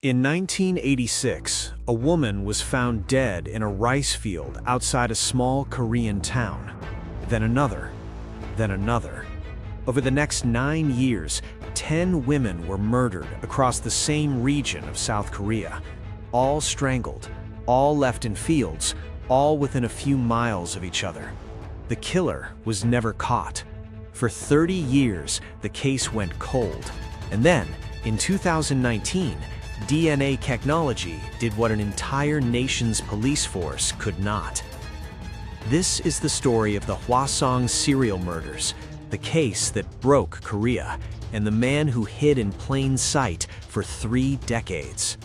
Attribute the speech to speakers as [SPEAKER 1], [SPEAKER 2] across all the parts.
[SPEAKER 1] In 1986, a woman was found dead in a rice field outside a small Korean town. Then another, then another. Over the next 9 years, 10 women were murdered across the same region of South Korea. All strangled, all left in fields, all within a few miles of each other. The killer was never caught. For 30 years, the case went cold. And then, in 2019, DNA technology did what an entire nation's police force could not. This is the story of the Hwaseong serial murders, the case that broke Korea, and the man who hid in plain sight for 3 decades.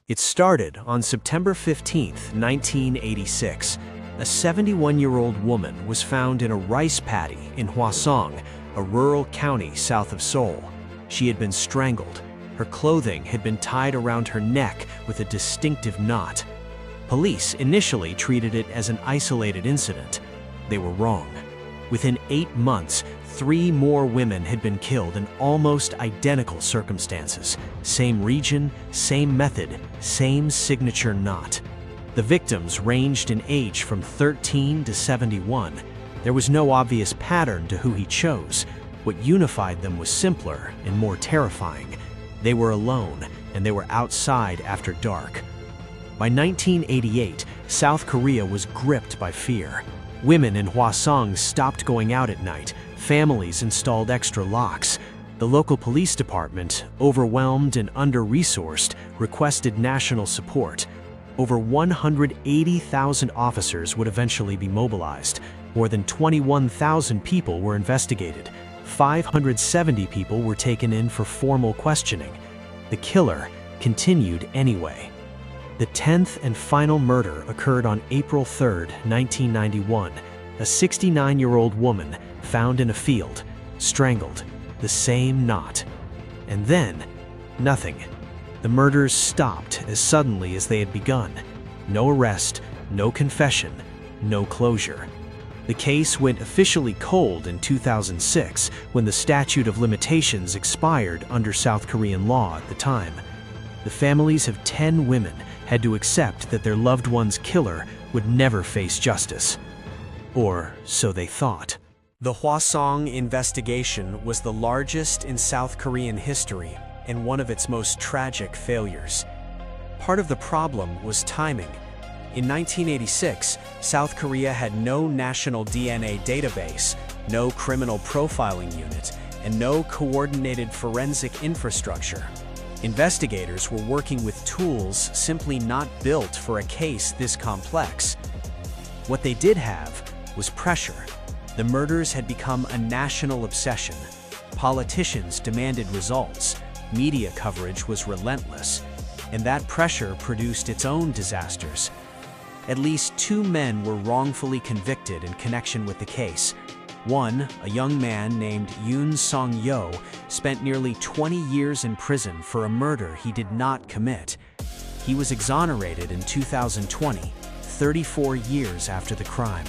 [SPEAKER 1] It started on September 15, 1986. A 71-year-old woman was found in a rice paddy in Hwaseong, a rural county south of Seoul. She had been strangled. Her clothing had been tied around her neck with a distinctive knot. Police initially treated it as an isolated incident. They were wrong. Within 8 months, 3 more women had been killed in almost identical circumstances. Same region, same method, same signature knot. The victims ranged in age from 13 to 71. There was no obvious pattern to who he chose. What unified them was simpler and more terrifying. They were alone, and they were outside after dark. By 1988, South Korea was gripped by fear. Women in Hwaseong stopped going out at night. Families installed extra locks. The local police department, overwhelmed and under-resourced, requested national support. Over 180,000 officers would eventually be mobilized. More than 21,000 people were investigated. 570 people were taken in for formal questioning. The killer continued anyway. The 10th and final murder occurred on April 3, 1991. A 69-year-old woman found in a field, strangled, the same knot. And then, nothing. The murders stopped as suddenly as they had begun. No arrest, no confession, no closure. The case went officially cold in 2006 when the statute of limitations expired under South Korean law at the time. The families of 10 women had to accept that their loved one's killer would never face justice. Or so they thought. The Hwaseong investigation was the largest in South Korean history and one of its most tragic failures. Part of the problem was timing. In 1986, South Korea had no national DNA database, no criminal profiling unit, and no coordinated forensic infrastructure. Investigators were working with tools simply not built for a case this complex. What they did have was pressure. The murders had become a national obsession. Politicians demanded results. Media coverage was relentless. And that pressure produced its own disasters. At least 2 men were wrongfully convicted in connection with the case. One, a young man named Unsolved, spent nearly 20 years in prison for a murder he did not commit. He was exonerated in 2020, 34 years after the crime.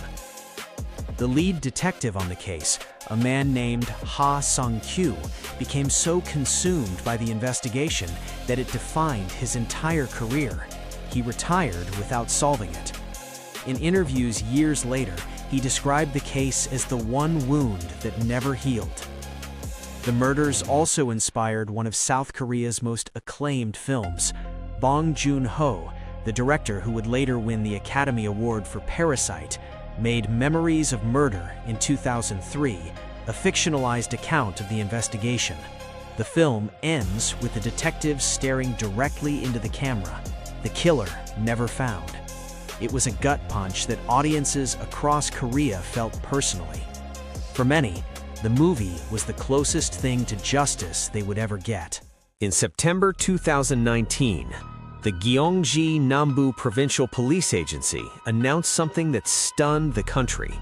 [SPEAKER 1] The lead detective on the case, a man named Hwaseong, became so consumed by the investigation that it defined his entire career. He retired without solving it. In interviews years later, he described the case as the one wound that never healed. The murders also inspired one of South Korea's most acclaimed films. Bong Joon-ho, the director who would later win the Academy Award for Parasite, made Memories of Murder in 2003, a fictionalized account of the investigation. The film ends with the detective staring directly into the camera. The killer never found. It was a gut punch that audiences across Korea felt personally. For many, the movie was the closest thing to justice they would ever get. In September 2019, the Gyeonggi Nambu Provincial Police Agency announced something that stunned the country.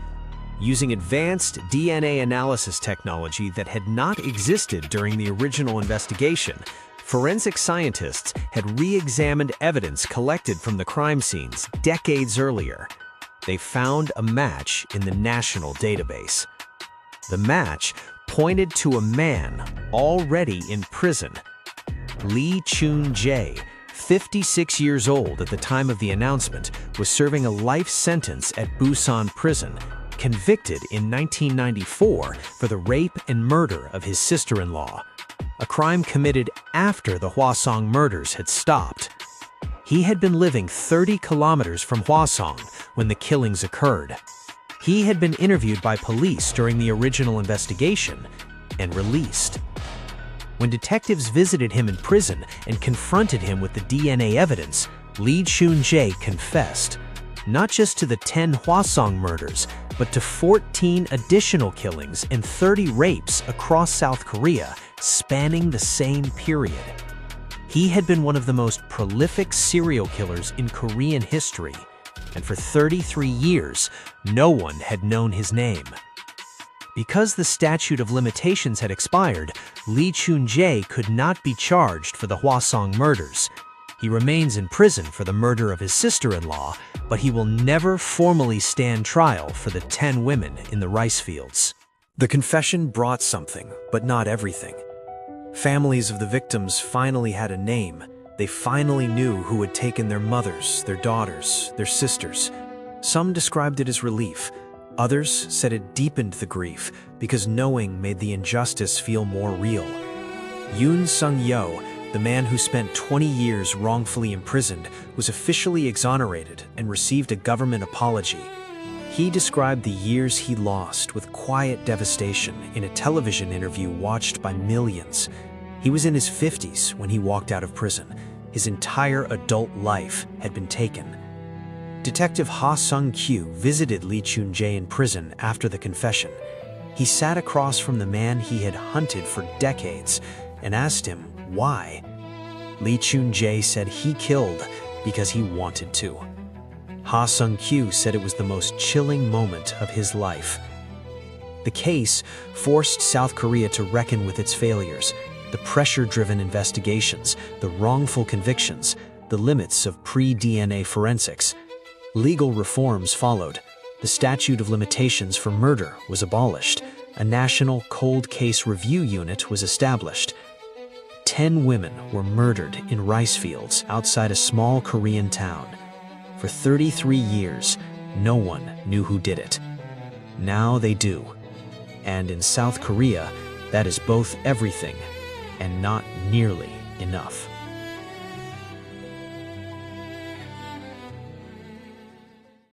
[SPEAKER 1] Using advanced DNA analysis technology that had not existed during the original investigation, forensic scientists had re-examined evidence collected from the crime scenes decades earlier. They found a match in the national database. The match pointed to a man already in prison. Lee Chun-jae, 56 years old at the time of the announcement, was serving a life sentence at Busan Prison, convicted in 1994 for the rape and murder of his sister-in-law, a crime committed after the Hwaseong murders had stopped. He had been living 30 kilometers from Hwaseong when the killings occurred. He had been interviewed by police during the original investigation and released. When detectives visited him in prison and confronted him with the DNA evidence, Lee Chun-jae confessed, not just to the 10 Hwaseong murders, but to 14 additional killings and 30 rapes across South Korea, spanning the same period. He had been one of the most prolific serial killers in Korean history, and for 33 years, no one had known his name. Because the statute of limitations had expired, Lee Chun-jae could not be charged for the Hwaseong murders. He remains in prison for the murder of his sister-in-law, but he will never formally stand trial for the 10 women in the rice fields. The confession brought something, but not everything. Families of the victims finally had a name. They finally knew who had taken their mothers, their daughters, their sisters. Some described it as relief. Others said it deepened the grief because knowing made the injustice feel more real. Yoon Sung-yo, the man who spent 20 years wrongfully imprisoned, was officially exonerated and received a government apology. He described the years he lost with quiet devastation in a television interview watched by millions. He was in his 50s when he walked out of prison. His entire adult life had been taken. Detective Hwaseong visited Lee Chun-jae in prison after the confession. He sat across from the man he had hunted for decades and asked him why. Lee Chun-jae said he killed because he wanted to. Hwaseong said it was the most chilling moment of his life. The case forced South Korea to reckon with its failures, the pressure-driven investigations, the wrongful convictions, the limits of pre-DNA forensics. Legal reforms followed. The statute of limitations for murder was abolished. A national cold case review unit was established. 10 women were murdered in rice fields outside a small Korean town. For 33 years, no one knew who did it. Now they do. And in South Korea, that is both everything and not nearly enough.